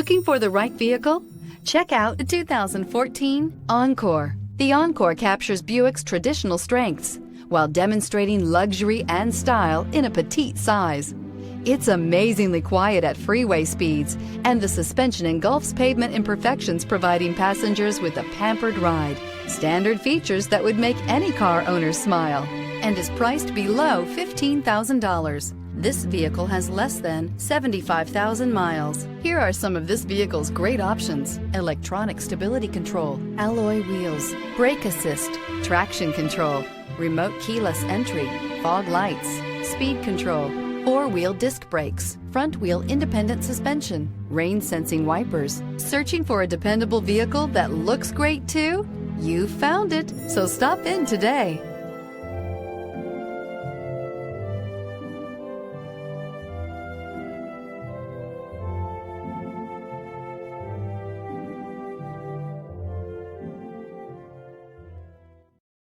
Looking for the right vehicle? Check out the 2014 Encore. The Encore captures Buick's traditional strengths while demonstrating luxury and style in a petite size. It's amazingly quiet at freeway speeds, and the suspension engulfs pavement imperfections, providing passengers with a pampered ride. Standard features that would make any car owner smile, and is priced below $15,000. This vehicle has less than 75,000 miles. Here are some of this vehicle's great options: electronic stability control, alloy wheels, brake assist, traction control, remote keyless entry, fog lights, speed control, four-wheel disc brakes, front-wheel independent suspension, rain-sensing wipers. Searching for a dependable vehicle that looks great too? You found it, so stop in today.